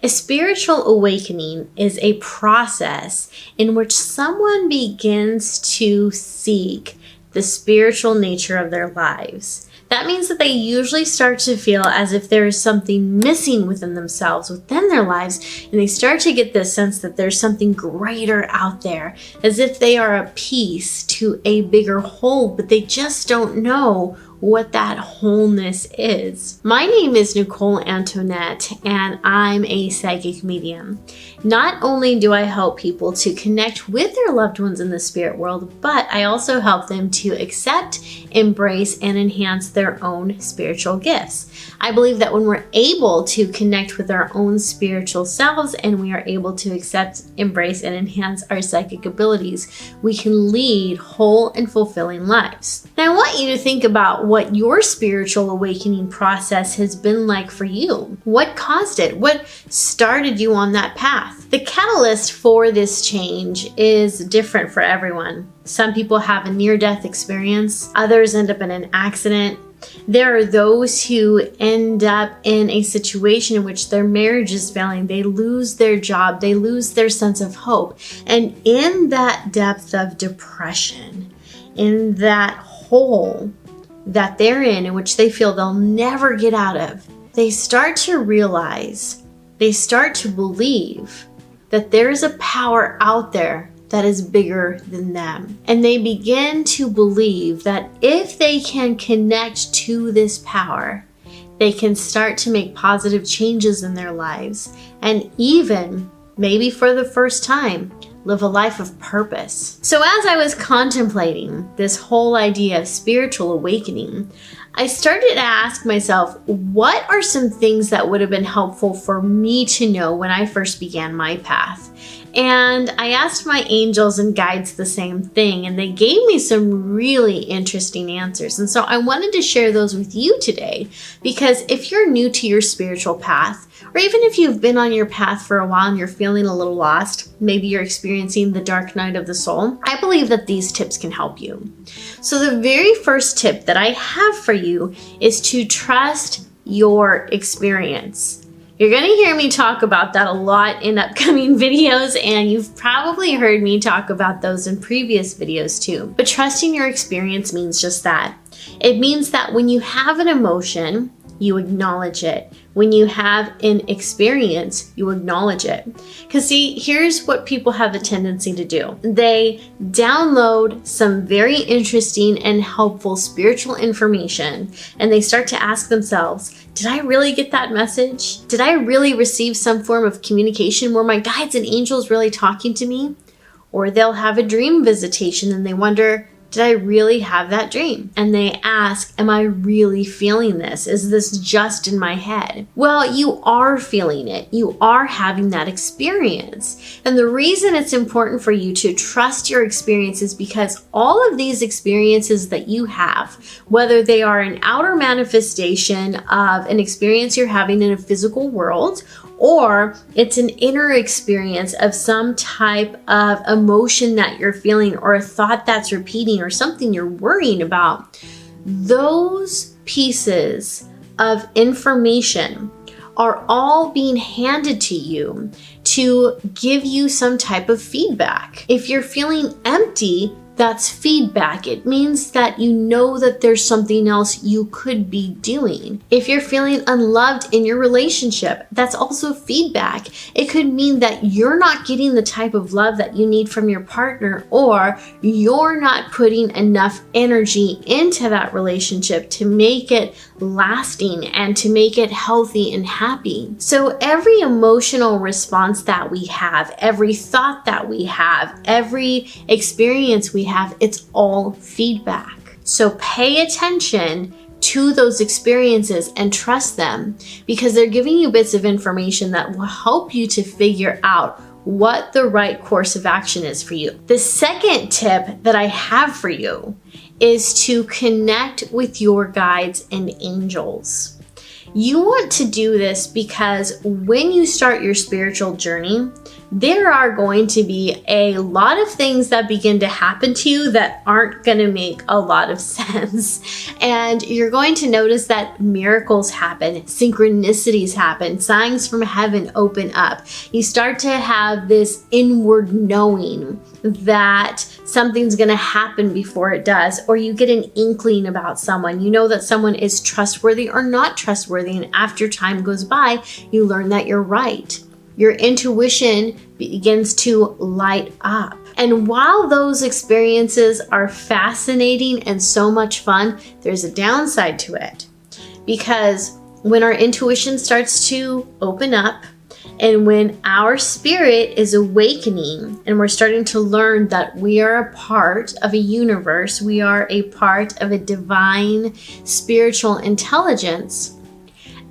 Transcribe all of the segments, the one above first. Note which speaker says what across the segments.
Speaker 1: A spiritual awakening is a process in which someone begins to seek the spiritual nature of their lives. That means that they usually start to feel as if there is something missing within themselves, within their lives, and they start to get this sense that there's something greater out there, as if they are a piece to a bigger whole, but they just don't know what that wholeness is. My name is Nicole Antoinette, and I'm a psychic medium. Not only do I help people to connect with their loved ones in the spirit world, but I also help them to accept, embrace, and enhance their own spiritual gifts. I believe that when we're able to connect with our own spiritual selves and we are able to accept, embrace, and enhance our psychic abilities, we can lead whole and fulfilling lives. Now, I want you to think about what your spiritual awakening process has been like for you. What caused it? What started you on that path? The catalyst for this change is different for everyone. Some people have a near-death experience. Others end up in an accident. There are those who end up in a situation in which their marriage is failing. They lose their job. They lose their sense of hope. And in that depth of depression, in that hole that they're in which they feel they'll never get out of, they start to realize, they start to believe that there is a power out there that is bigger than them. And they begin to believe that if they can connect to this power, they can start to make positive changes in their lives, and even, maybe for the first time, live a life of purpose. So as I was contemplating this whole idea of spiritual awakening, I started to ask myself, what are some things that would have been helpful for me to know when I first began my path? And I asked my angels and guides the same thing, and they gave me some really interesting answers. And so I wanted to share those with you today, because if you're new to your spiritual path, or even if you've been on your path for a while and you're feeling a little lost, maybe you're experiencing the dark night of the soul, I believe that these tips can help you. So the very first tip that I have for you is to trust your experience. You're going to hear me talk about that a lot in upcoming videos, and you've probably heard me talk about those in previous videos too. But trusting your experience means just that. It means that when you have an emotion, you acknowledge it. When you have an experience, you acknowledge it. Because see, here's what people have a tendency to do. They download some very interesting and helpful spiritual information, and they start to ask themselves, did I really get that message? Did I really receive some form of communication? Were my guides and angels really talking to me? Or they'll have a dream visitation and they wonder, did I really have that dream? And they ask, am I really feeling this? Is this just in my head? Well, you are feeling it. You are having that experience. And the reason it's important for you to trust your experience is because all of these experiences that you have, whether they are an outer manifestation of an experience you're having in a physical world, or it's an inner experience of some type of emotion that you're feeling, or a thought that's repeating, or something you're worrying about, those pieces of information are all being handed to you to give you some type of feedback. If you're feeling empty, that's feedback. It means that you know that there's something else you could be doing. If you're feeling unloved in your relationship, that's also feedback. It could mean that you're not getting the type of love that you need from your partner, or you're not putting enough energy into that relationship to make it lasting and to make it healthy and happy. So every emotional response that we have, every thought that we have, every experience we have, it's all feedback. So pay attention to those experiences and trust them, because they're giving you bits of information that will help you to figure out what the right course of action is for you. The second tip that I have for you is to connect with your guides and angels. You want to do this because when you start your spiritual journey, there are going to be a lot of things that begin to happen to you that aren't going to make a lot of sense. And you're going to notice that miracles happen, synchronicities happen, signs from heaven open up. You start to have this inward knowing that something's going to happen before it does, or you get an inkling about someone. You know that someone is trustworthy or not trustworthy, and after time goes by, you learn that you're right. Your intuition begins to light up. And while those experiences are fascinating and so much fun, there's a downside to it. Because when our intuition starts to open up, and when our spirit is awakening and we're starting to learn that we are a part of a universe, we are a part of a divine spiritual intelligence,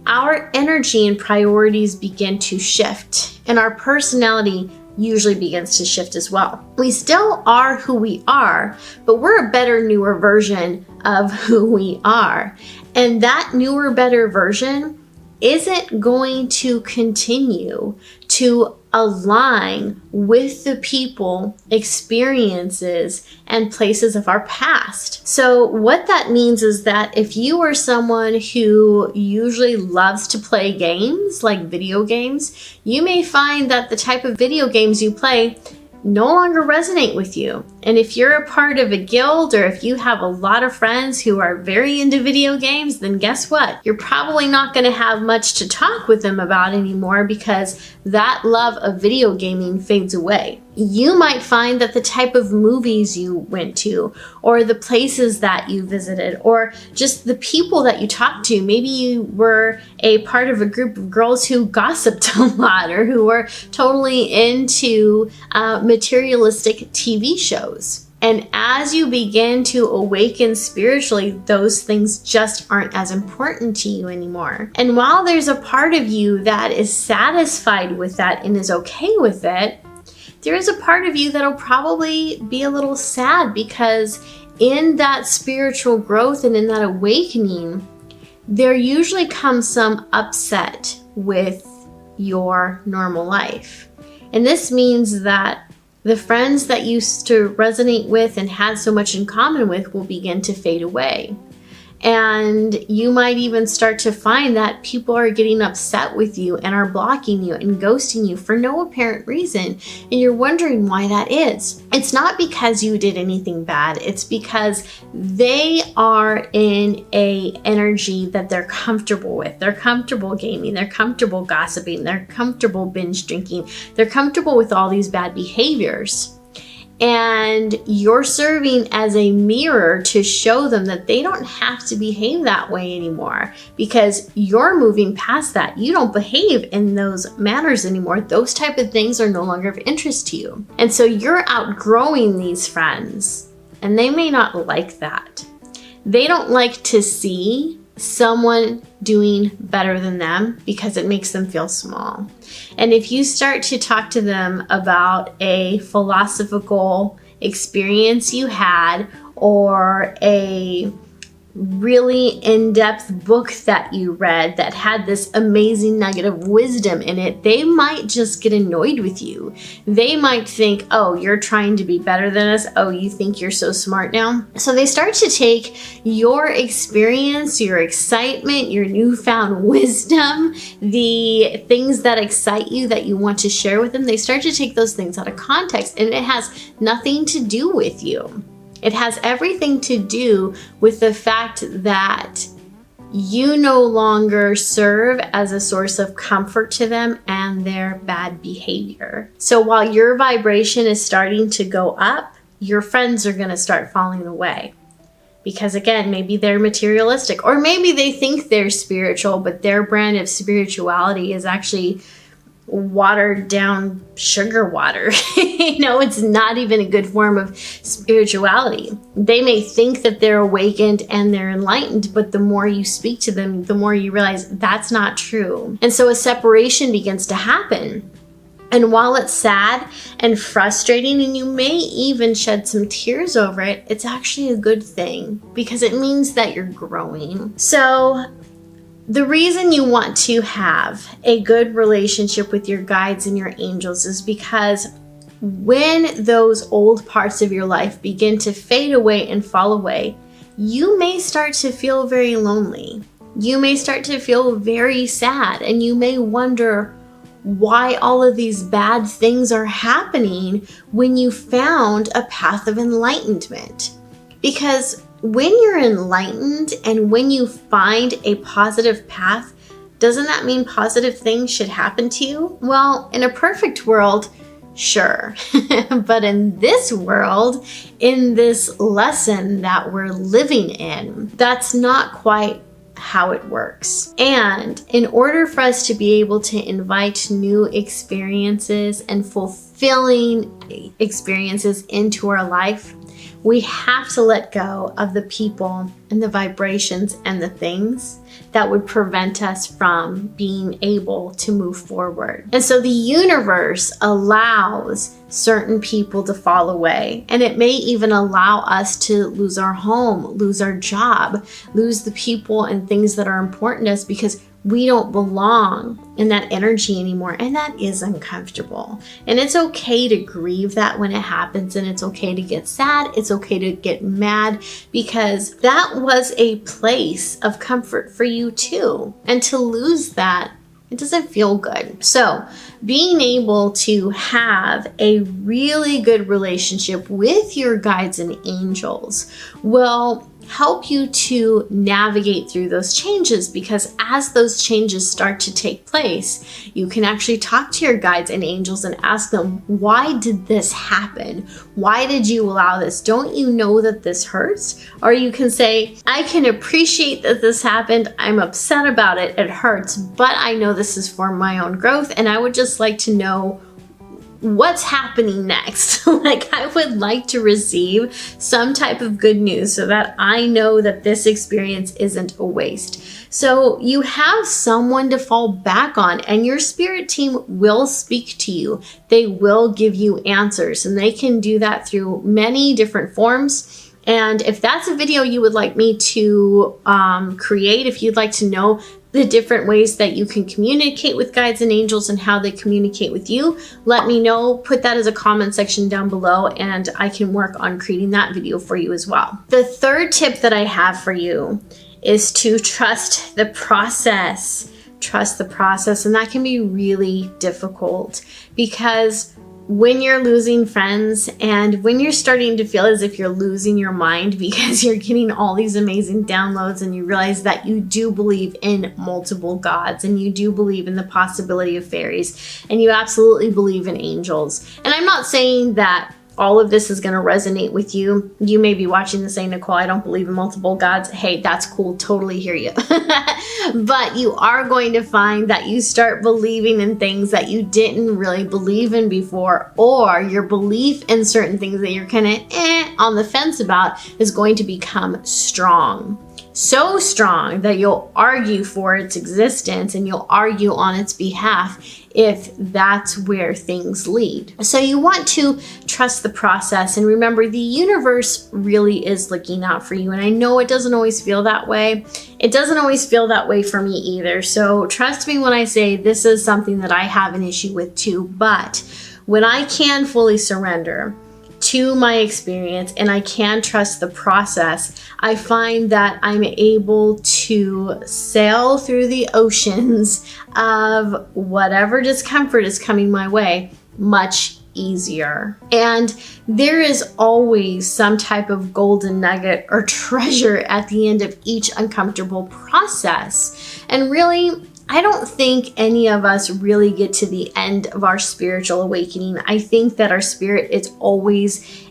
Speaker 1: our energy and priorities begin to shift, and our personality usually begins to shift as well. We still are who we are, but we're a better, newer version of who we are. And that newer, better version isn't going to continue to align with the people, experiences, and places of our past. So what that means is that if you are someone who usually loves to play games, like video games, you may find that the type of video games you play no longer resonate with you. And if you're a part of a guild, or if you have a lot of friends who are very into video games, then guess what? You're probably not going to have much to talk with them about anymore, because that love of video gaming fades away. You might find that the type of movies you went to, or the places that you visited, or just the people that you talked to, maybe you were a part of a group of girls who gossiped a lot, or who were totally into materialistic TV shows. And as you begin to awaken spiritually, those things just aren't as important to you anymore. And while there's a part of you that is satisfied with that and is okay with it, there is a part of you that'll probably be a little sad, because in that spiritual growth and in that awakening, there usually comes some upset with your normal life. And this means that the friends that you used to resonate with and had so much in common with will begin to fade away. And you might even start to find that people are getting upset with you and are blocking you and ghosting you for no apparent reason. And you're wondering why that is. It's not because you did anything bad. It's because they are in a energy that they're comfortable with. They're comfortable gaming. They're comfortable gossiping. They're comfortable binge drinking. They're comfortable with all these bad behaviors. And you're serving as a mirror to show them that they don't have to behave that way anymore, because you're moving past that. You don't behave in those manners anymore. Those type of things are no longer of interest to you. And so you're outgrowing these friends, and they may not like that. They don't like to see someone doing better than them, because it makes them feel small. And if you start to talk to them about a philosophical experience you had, or a really in-depth book that you read that had this amazing nugget of wisdom in it, they might just get annoyed with you. They might think, oh, you're trying to be better than us. Oh, you think you're so smart now? So they start to take your experience, your excitement, your newfound wisdom, the things that excite you that you want to share with them. They start to take those things out of context, and it has nothing to do with you. It has everything to do with the fact that you no longer serve as a source of comfort to them and their bad behavior. So while your vibration is starting to go up, your friends are going to start falling away. Because again, maybe they're materialistic, or maybe they think they're spiritual, but their brand of spirituality is actually watered down sugar water. It's not even a good form of spirituality. They may think that they're awakened and they're enlightened, but the more you speak to them, the more you realize that's not true. And so a separation begins to happen. And while it's sad and frustrating, and you may even shed some tears over it, it's actually a good thing, because it means that you're growing. So The reason you want to have a good relationship with your guides and your angels is because when those old parts of your life begin to fade away and fall away, you may start to feel very lonely. You may start to feel very sad, and you may wonder why all of these bad things are happening when you found a path of enlightenment. Because when you're enlightened and when you find a positive path, doesn't that mean positive things should happen to you? Well, in a perfect world, sure. But in this world, in this lesson that we're living in, that's not quite how it works. And in order for us to be able to invite new experiences and fulfilling experiences into our life, we have to let go of the people and the vibrations and the things that would prevent us from being able to move forward. And so the universe allows certain people to fall away, and it may even allow us to lose our home, lose our job, lose the people and things that are important to us because we don't belong in that energy anymore. And that is uncomfortable. And it's okay to grieve that when it happens, and it's okay to get sad. It's okay to get mad, because that was a place of comfort for you too. And to lose that, it doesn't feel good. So being able to have a really good relationship with your guides and angels will help you to navigate through those changes, because as those changes start to take place, you can actually talk to your guides and angels and ask them, why did this happen? Why did you allow this? Don't you know that this hurts? Or you can say, I can appreciate that this happened. I'm upset about it. It hurts, but I know this is for my own growth, and I would just like to know what's happening next. Like, I would like to receive some type of good news so that I know that this experience isn't a waste. So you have someone to fall back on, and your spirit team will speak to you. They will give you answers, and they can do that through many different forms. And if that's a video you would like me to create, if you'd like to know the different ways that you can communicate with guides and angels and how they communicate with you, let me know. Put that as a comment section down below, and I can work on creating that video for you as well. The third tip that I have for you is to trust the process. Trust the process. And that can be really difficult, because when you're losing friends and when you're starting to feel as if you're losing your mind because you're getting all these amazing downloads, and you realize that you do believe in multiple gods, and you do believe in the possibility of fairies, and you absolutely believe in angels. And I'm not saying that all of this is going to resonate with you. You may be watching this saying, Nicole, I don't believe in multiple gods. Hey, that's cool. Totally hear you. But you are going to find that you start believing in things that you didn't really believe in before, or your belief in certain things that you're kind of on the fence about is going to become strong. So strong that you'll argue for its existence, and you'll argue on its behalf if that's where things lead. So you want to trust the process, and remember, the universe really is looking out for you. And I know it doesn't always feel that way. It doesn't always feel that way for me either. So trust me when I say this is something that I have an issue with too. But when I can fully surrender to my experience and I can trust the process, I find that I'm able to sail through the oceans of whatever discomfort is coming my way much easier. And there is always some type of golden nugget or treasure at the end of each uncomfortable process. And really, I don't think any of us really get to the end of our spiritual awakening. I think that our spirit is always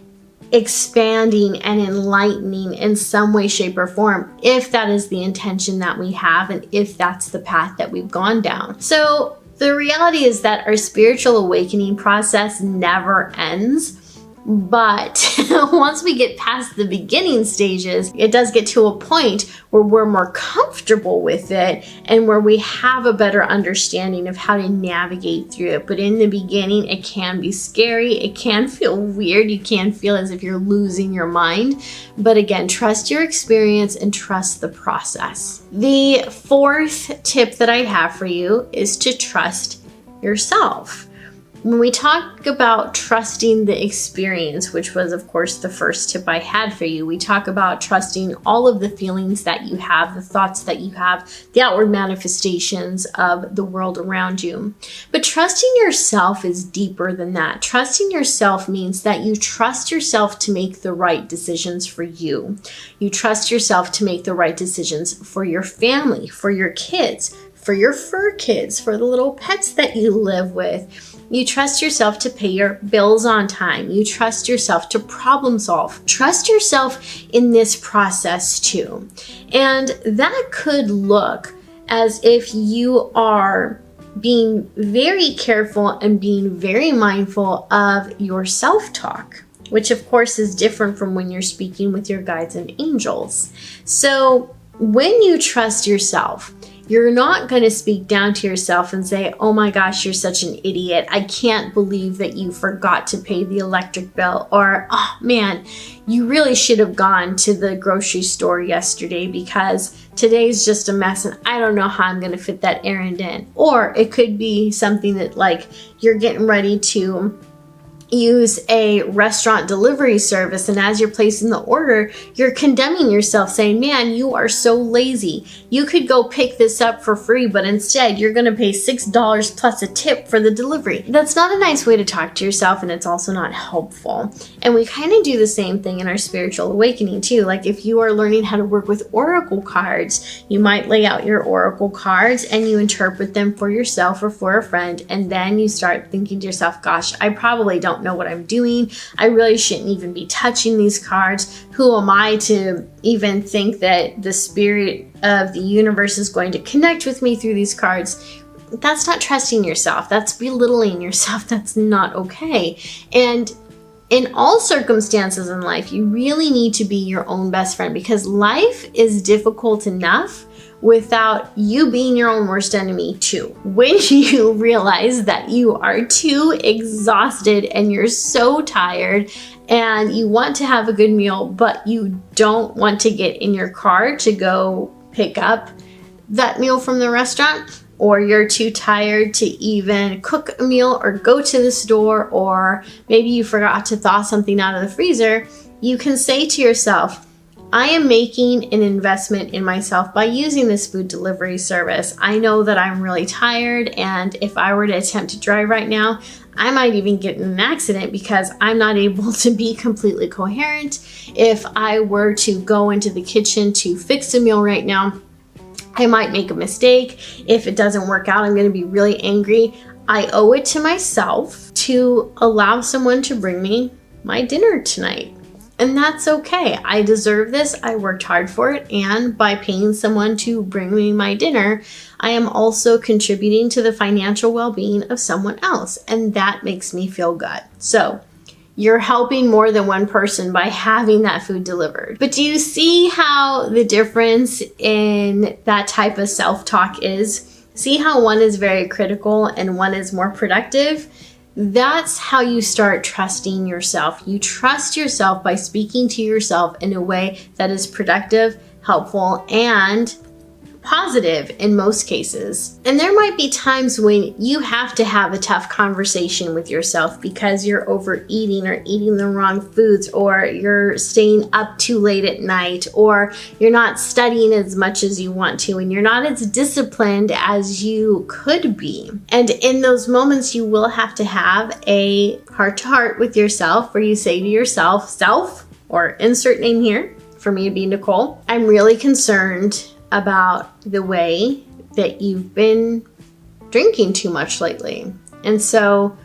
Speaker 1: expanding and enlightening in some way, shape, or form, if that is the intention that we have, and if that's the path that we've gone down. So the reality is that our spiritual awakening process never ends. But once we get past the beginning stages, it does get to a point where we're more comfortable with it and where we have a better understanding of how to navigate through it. But in the beginning, it can be scary. It can feel weird. You can feel as if you're losing your mind. But again, trust your experience and trust the process. The fourth tip that I have for you is to trust yourself. When we talk about trusting the experience, which was, of course, the first tip I had for you, we talk about trusting all of the feelings that you have, the thoughts that you have, the outward manifestations of the world around you. But trusting yourself is deeper than that. Trusting yourself means that you trust yourself to make the right decisions for you. You trust yourself to make the right decisions for your family, for your kids, for your fur kids, for the little pets that you live with. You trust yourself to pay your bills on time. You trust yourself to problem solve. Trust yourself in this process too. And that could look as if you are being very careful and being very mindful of your self-talk, which of course is different from when you're speaking with your guides and angels. So when you trust yourself, you're not going to speak down to yourself and say, oh my gosh, you're such an idiot. I can't believe that you forgot to pay the electric bill. Or, oh man, you really should have gone to the grocery store yesterday because today's just a mess and I don't know how I'm going to fit that errand in. Or it could be something that like you're getting ready to use a restaurant delivery service, and as you're placing the order, you're condemning yourself saying, man, you are so lazy. You could go pick this up for free, but instead you're going to pay $6 plus a tip for the delivery. That's not a nice way to talk to yourself, and it's also not helpful. And we kind of do the same thing in our spiritual awakening too. Like if you are learning how to work with oracle cards, you might lay out your oracle cards and you interpret them for yourself or for a friend, and then you start thinking to yourself, gosh, I probably don't know what I'm doing. I really shouldn't even be touching these cards. Who am I to even think that the spirit of the universe is going to connect with me through these cards? That's not trusting yourself. That's belittling yourself. That's not okay. And in all circumstances in life, you really need to be your own best friend, because life is difficult enough without you being your own worst enemy too. When you realize that you are too exhausted and you're so tired and you want to have a good meal, but you don't want to get in your car to go pick up that meal from the restaurant, or you're too tired to even cook a meal or go to the store, or maybe you forgot to thaw something out of the freezer, you can say to yourself, I am making an investment in myself by using this food delivery service. I know that I'm really tired, and if I were to attempt to drive right now, I might even get in an accident because I'm not able to be completely coherent. If I were to go into the kitchen to fix a meal right now, I might make a mistake. If it doesn't work out, I'm going to be really angry. I owe it to myself to allow someone to bring me my dinner tonight. And that's okay. I deserve this. I worked hard for it. And by paying someone to bring me my dinner, I am also contributing to the financial well-being of someone else. And that makes me feel good. So you're helping more than one person by having that food delivered. But do you see how the difference in that type of self-talk is? See how one is very critical and one is more productive? That's how you start trusting yourself. You trust yourself by speaking to yourself in a way that is productive, helpful, and positive in most cases. And there might be times when you have to have a tough conversation with yourself because you're overeating or eating the wrong foods, or you're staying up too late at night, or you're not studying as much as you want to, and you're not as disciplined as you could be. And in those moments, you will have to have a heart-to-heart with yourself where you say to yourself, self, or insert name here, for me to be Nicole, I'm really concerned about the way that you've been drinking too much lately. And so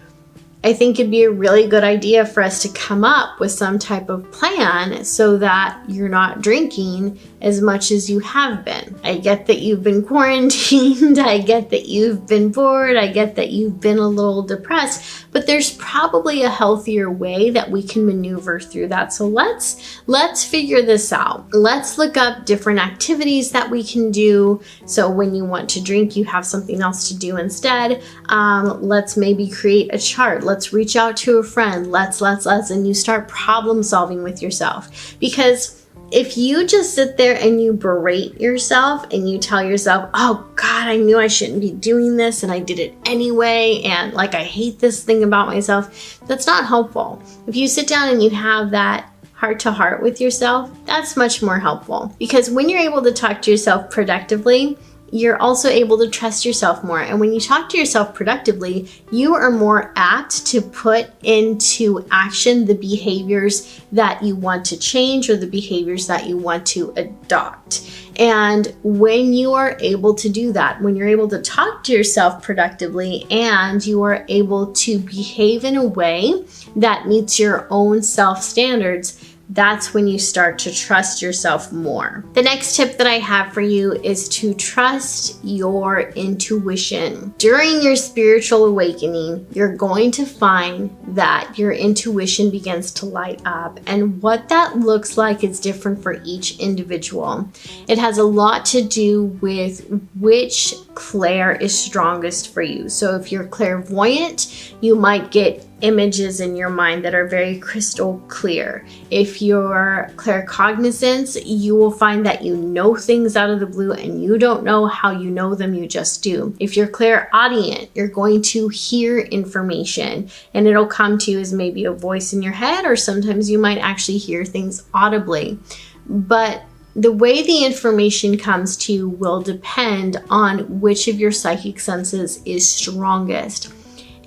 Speaker 1: I think it'd be a really good idea for us to come up with some type of plan so that you're not drinking as much as you have been. I get that you've been quarantined. I get that you've been bored. I get that you've been a little depressed, but there's probably a healthier way that we can maneuver through that. So let's figure this out. Let's look up different activities that we can do. So when you want to drink, you have something else to do instead. Let's maybe create a chart. Let's reach out to a friend. Let's, and you start problem solving with yourself. Because if you just sit there and you berate yourself and you tell yourself, oh God, I knew I shouldn't be doing this and I did it anyway, and like I hate this thing about myself, that's not helpful. If you sit down and you have that heart to heart with yourself, that's much more helpful. Because when you're able to talk to yourself productively, you're also able to trust yourself more. And when you talk to yourself productively, you are more apt to put into action the behaviors that you want to change or the behaviors that you want to adopt. And when you are able to do that, when you're able to talk to yourself productively and you are able to behave in a way that meets your own self standards, that's when you start to trust yourself more. The next tip that I have for you is to trust your intuition. During your spiritual awakening, you're going to find that your intuition begins to light up. And what that looks like is different for each individual. It has a lot to do with which clair is strongest for you. So if you're clairvoyant, you might get images in your mind that are very crystal clear. If you're claircognizant, you will find that you know things out of the blue and you don't know how you know them, you just do. If you're clairaudient, you're going to hear information and it'll come to you as maybe a voice in your head, or sometimes you might actually hear things audibly. But the way the information comes to you will depend on which of your psychic senses is strongest.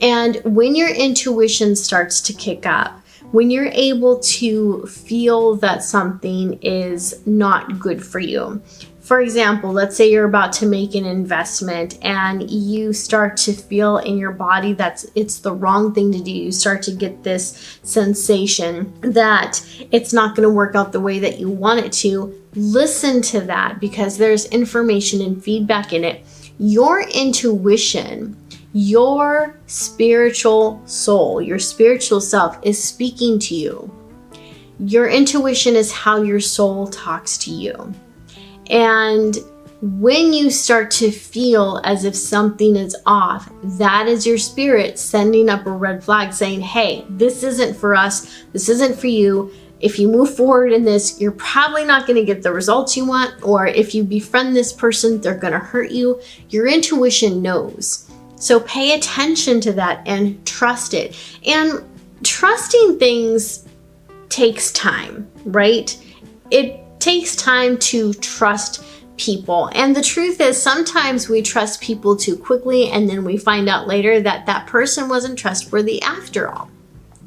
Speaker 1: And when your intuition starts to kick up, when you're able to feel that something is not good for you. For example, let's say you're about to make an investment and you start to feel in your body that it's the wrong thing to do. You start to get this sensation that it's not going to work out the way that you want it to. Listen to that, because there's information and feedback in it. Your intuition, your spiritual soul, your spiritual self is speaking to you. Your intuition is how your soul talks to you. And when you start to feel as if something is off, that is your spirit sending up a red flag saying, hey, this isn't for us. This isn't for you. If you move forward in this, you're probably not going to get the results you want. Or if you befriend this person, they're going to hurt you. Your intuition knows. So pay attention to that and trust it. And trusting things takes time, right? It takes time to trust people. And the truth is, sometimes we trust people too quickly and then we find out later that that person wasn't trustworthy after all.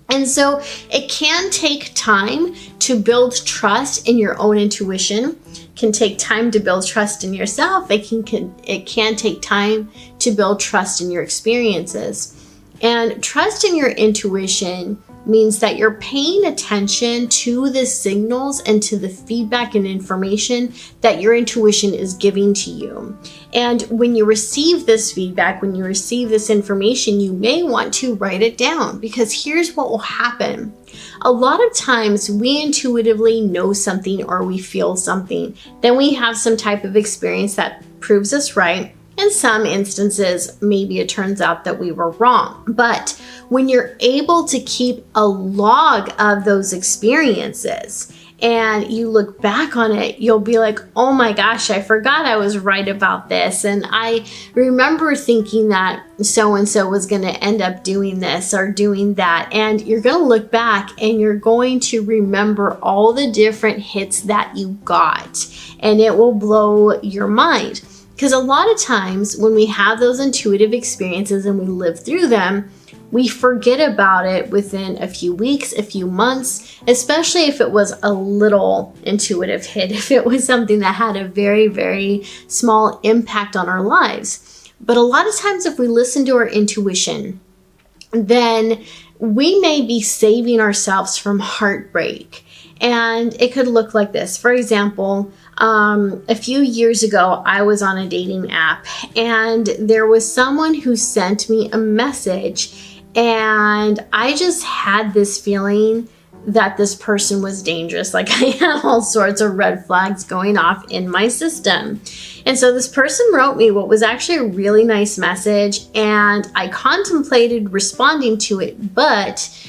Speaker 1: And so it can take time to build trust in your own intuition. It can take time to build trust in yourself. It can take time to build trust in your experiences. And trust in your intuition means that you're paying attention to the signals and to the feedback and information that your intuition is giving to you. And when you receive this feedback, when you receive this information, you may want to write it down, because here's what will happen. A lot of times we intuitively know something or we feel something. Then we have some type of experience that proves us right. In some instances, maybe it turns out that we were wrong. But when you're able to keep a log of those experiences and you look back on it, you'll be like, oh my gosh, I forgot I was right about this. And I remember thinking that so-and-so was going to end up doing this or doing that. And you're going to look back and you're going to remember all the different hits that you got. And it will blow your mind. Because a lot of times when we have those intuitive experiences and we live through them, we forget about it within a few weeks, a few months, especially if it was a little intuitive hit, if it was something that had a very, very small impact on our lives. But a lot of times if we listen to our intuition, then we may be saving ourselves from heartbreak. And it could look like this. For example, a few years ago, I was on a dating app and there was someone who sent me a message, and I just had this feeling that this person was dangerous. Like, I had all sorts of red flags going off in my system. And so this person wrote me what was actually a really nice message, and I contemplated responding to it, but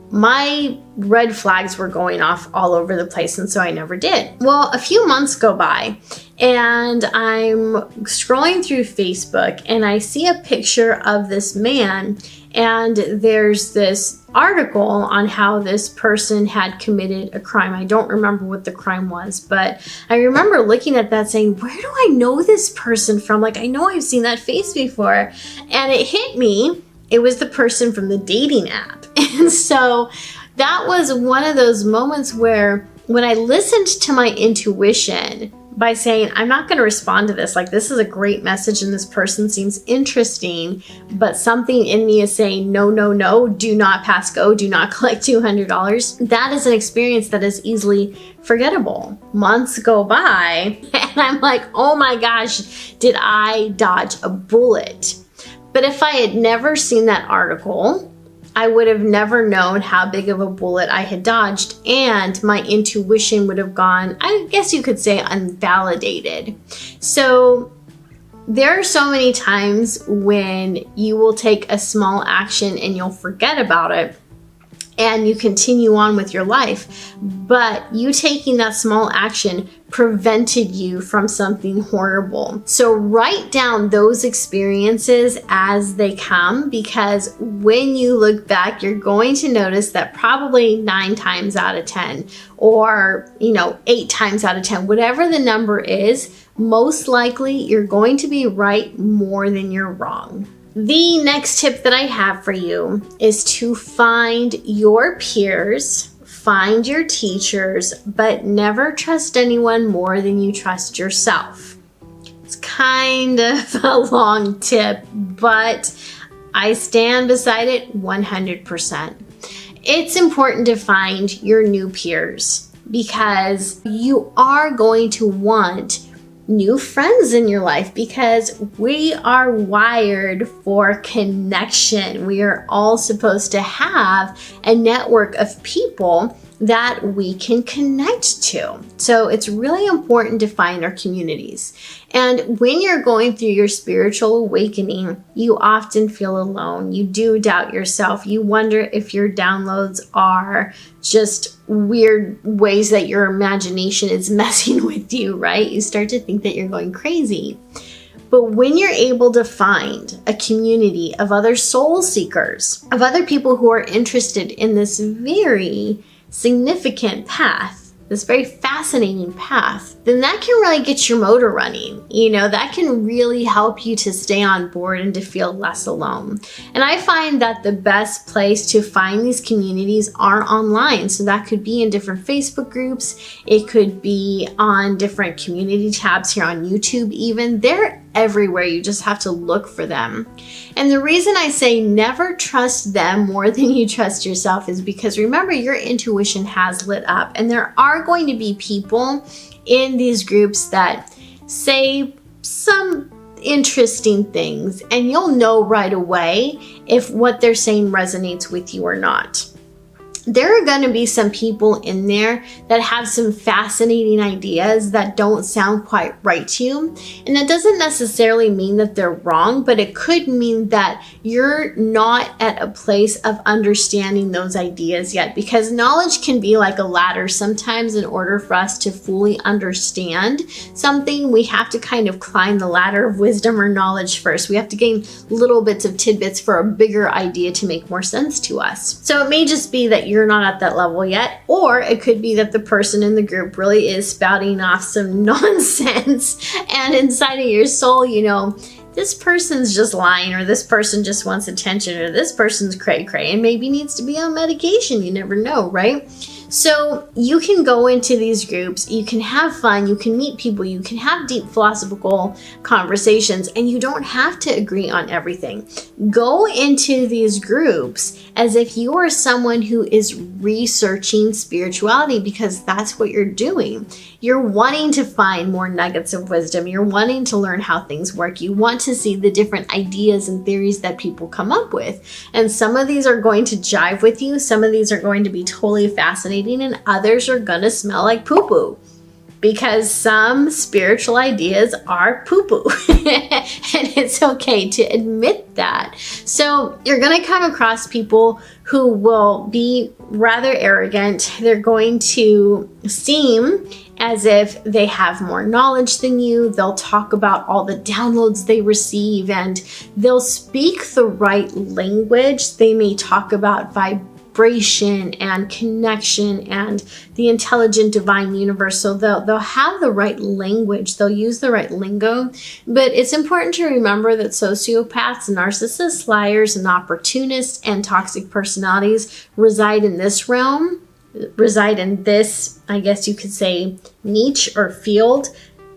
Speaker 1: my red flags were going off all over the place, and so I never did. Well, a few months go by, and I'm scrolling through Facebook, and I see a picture of this man, and there's this article on how this person had committed a crime. I don't remember what the crime was, but I remember looking at that saying, where do I know this person from? Like, I know I've seen that face before. And it hit me. It was the person from the dating app. And so that was one of those moments where when I listened to my intuition by saying, I'm not going to respond to this, like, this is a great message and this person seems interesting, but something in me is saying, no, no, no, do not pass go, do not collect $200. That is an experience that is easily forgettable. Months go by and I'm like, oh my gosh, did I dodge a bullet? But if I had never seen that article, I would have never known how big of a bullet I had dodged, and my intuition would have gone, I guess you could say, unvalidated. So there are so many times when you will take a small action and you'll forget about it and you continue on with your life, but you taking that small action prevented you from something horrible. So write down those experiences as they come, because when you look back, you're going to notice that probably 9 times out of 10, or 8 times out of 10, whatever the number is, most likely you're going to be right more than you're wrong. The next tip that I have for you is to find your peers, find your teachers, but never trust anyone more than you trust yourself. It's kind of a long tip, but I stand beside it 100%. It's important to find your new peers because you are going to want new friends in your life, because we are wired for connection. We are all supposed to have a network of people that we can connect to. So it's really important to find our communities. And when you're going through your spiritual awakening, you often feel alone. You do doubt yourself. You wonder if your downloads are just weird ways that your imagination is messing with you, right? You start to think that you're going crazy. But when you're able to find a community of other soul seekers, of other people who are interested in this very significant path, this very fascinating path, then that can really get your motor running. That can really help you to stay on board and to feel less alone. And I find that the best place to find these communities are online. So that could be in different Facebook groups. It could be on different community tabs here on YouTube even. They're everywhere. You just have to look for them. And the reason I say never trust them more than you trust yourself is because, remember, your intuition has lit up, and there are going to be people in these groups that say some interesting things, and you'll know right away if what they're saying resonates with you or not. There are going to be some people in there that have some fascinating ideas that don't sound quite right to you. And that doesn't necessarily mean that they're wrong, but it could mean that you're not at a place of understanding those ideas yet, because knowledge can be like a ladder. Sometimes in order for us to fully understand something, we have to kind of climb the ladder of wisdom or knowledge first. We have to gain little bits of tidbits for a bigger idea to make more sense to us. So it may just be that you're not at that level yet, or it could be that the person in the group really is spouting off some nonsense, and inside of your soul, this person's just lying, or this person just wants attention, or this person's cray-cray and maybe needs to be on medication. You never know, right? So you can go into these groups, you can have fun, you can meet people, you can have deep philosophical conversations, and you don't have to agree on everything. Go into these groups as if you are someone who is researching spirituality, because that's what you're doing. You're wanting to find more nuggets of wisdom. You're wanting to learn how things work. You want to see the different ideas and theories that people come up with. And some of these are going to jive with you. Some of these are going to be totally fascinating, and others are going to smell like poo-poo. Because some spiritual ideas are poo-poo. And it's okay to admit that. So you're going to come across people who will be rather arrogant. They're going to seem as if they have more knowledge than you. They'll talk about all the downloads they receive, and they'll speak the right language. They may talk about vibration and connection and the intelligent divine universe. So they'll have the right language, they'll use the right lingo. But it's important to remember that sociopaths, narcissists, liars, and opportunists and toxic personalities reside in this realm, reside in this, I guess you could say, niche or field,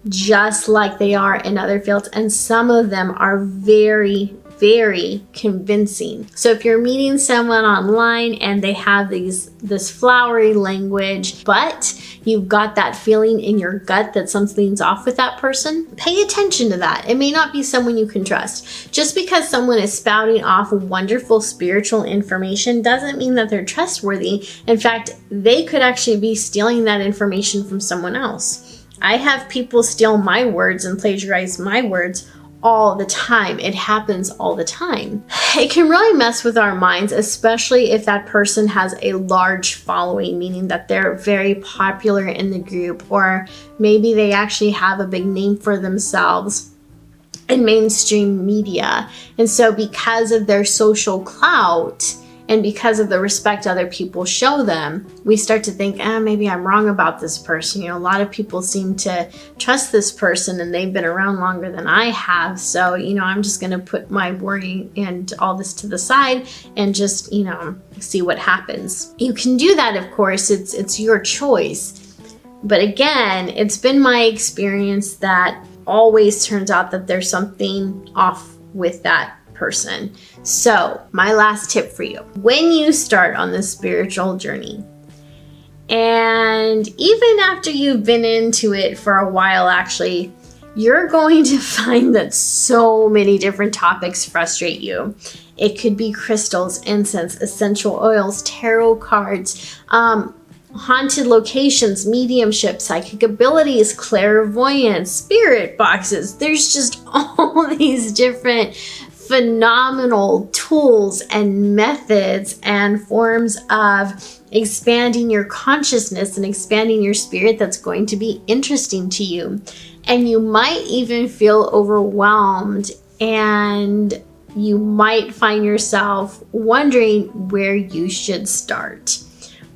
Speaker 1: just like they are in other fields. And some of them are very, very convincing. So if you're meeting someone online and they have this flowery language, but you've got that feeling in your gut that something's off with that person, pay attention to that. It may not be someone you can trust. Just because someone is spouting off wonderful spiritual information doesn't mean that they're trustworthy. In fact, they could actually be stealing that information from someone else. I have people steal my words and plagiarize my words all the time. It happens all the time. It can really mess with our minds, especially if that person has a large following, meaning that they're very popular in the group, or maybe they actually have a big name for themselves in mainstream media. And so because of their social clout and because of the respect other people show them, we start to think, maybe I'm wrong about this person. A lot of people seem to trust this person and they've been around longer than I have. So, I'm just going to put my worry and all this to the side and just, see what happens. You can do that, of course. It's your choice. But again, it's been my experience that always turns out that there's something off with that person. So my last tip for you, when you start on this spiritual journey, and even after you've been into it for a while, actually, you're going to find that so many different topics frustrate you. It could be crystals, incense, essential oils, tarot cards, haunted locations, mediumship, psychic abilities, clairvoyance, spirit boxes. There's just all these different phenomenal tools and methods and forms of expanding your consciousness and expanding your spirit that's going to be interesting to you. And you might even feel overwhelmed, and you might find yourself wondering where you should start.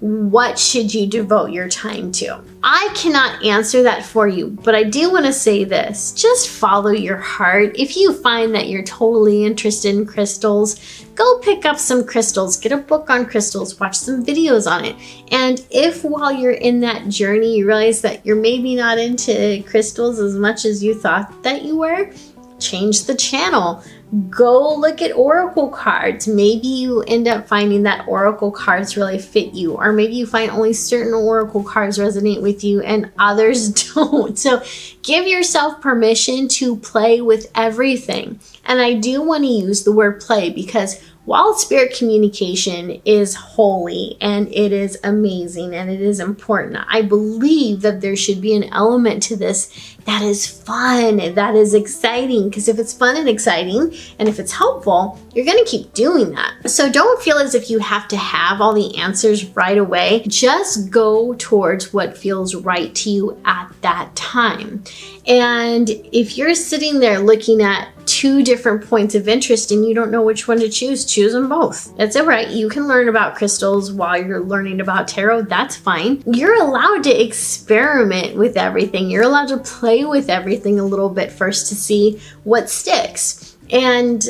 Speaker 1: What should you devote your time to? I cannot answer that for you, but I do want to say this. Just follow your heart. If you find that you're totally interested in crystals, go pick up some crystals, get a book on crystals, watch some videos on it. And if while you're in that journey, you realize that you're maybe not into crystals as much as you thought that you were, change the channel. Go look at oracle cards. Maybe you end up finding that oracle cards really fit you, or maybe you find only certain oracle cards resonate with you and others don't. So give yourself permission to play with everything. And I do want to use the word play because while spirit communication is holy and it is amazing and it is important, I believe that there should be an element to this that is fun, that is exciting. Because if it's fun and exciting, and if it's helpful, you're going to keep doing that. So don't feel as if you have to have all the answers right away. Just go towards what feels right to you at that time. And if you're sitting there looking at two different points of interest and you don't know which one to choose them both. That's all right. You can learn about crystals while you're learning about tarot. That's fine. You're allowed to experiment with everything. You're allowed to play with everything a little bit first to see what sticks. And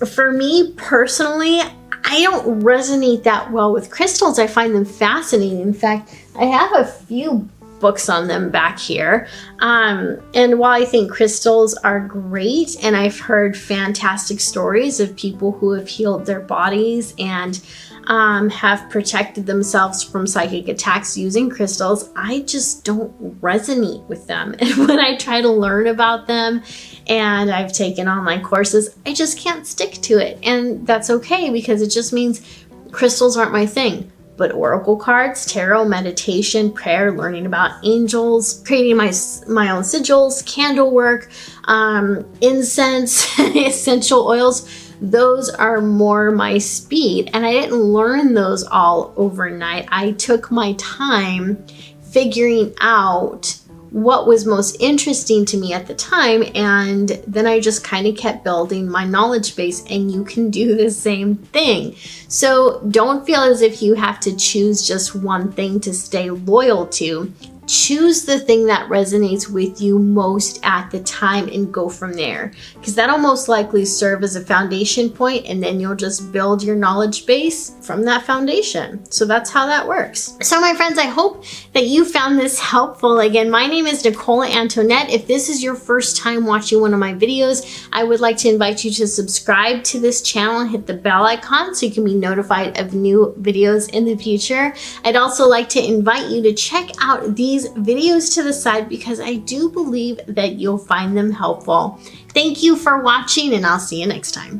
Speaker 1: for me personally, I don't resonate that well with crystals. I find them fascinating. In fact, I have a few books on them back here. And while I think crystals are great, and I've heard fantastic stories of people who have healed their bodies and have protected themselves from psychic attacks using crystals, I just don't resonate with them. And when I try to learn about them, and I've taken online courses, I just can't stick to it. And that's okay, because it just means crystals aren't my thing. But oracle cards, tarot, meditation, prayer, learning about angels, creating my own sigils, candle work, incense, essential oils, those are more my speed. And I didn't learn those all overnight. I took my time figuring out what was most interesting to me at the time, and then I just kind of kept building my knowledge base, and you can do the same thing. So don't feel as if you have to choose just one thing to stay loyal to. Choose the thing that resonates with you most at the time and go from there, because that'll most likely serve as a foundation point, and then you'll just build your knowledge base from that foundation. So that's how that works. So my friends, I hope that you found this helpful. Again, my name is Nicola Antoinette. If this is your first time watching one of my videos, I would like to invite you to subscribe to this channel and hit the bell icon so you can be notified of new videos in the future. I'd also like to invite you to check out these videos to the side, because I do believe that you'll find them helpful. Thank you for watching, and I'll see you next time.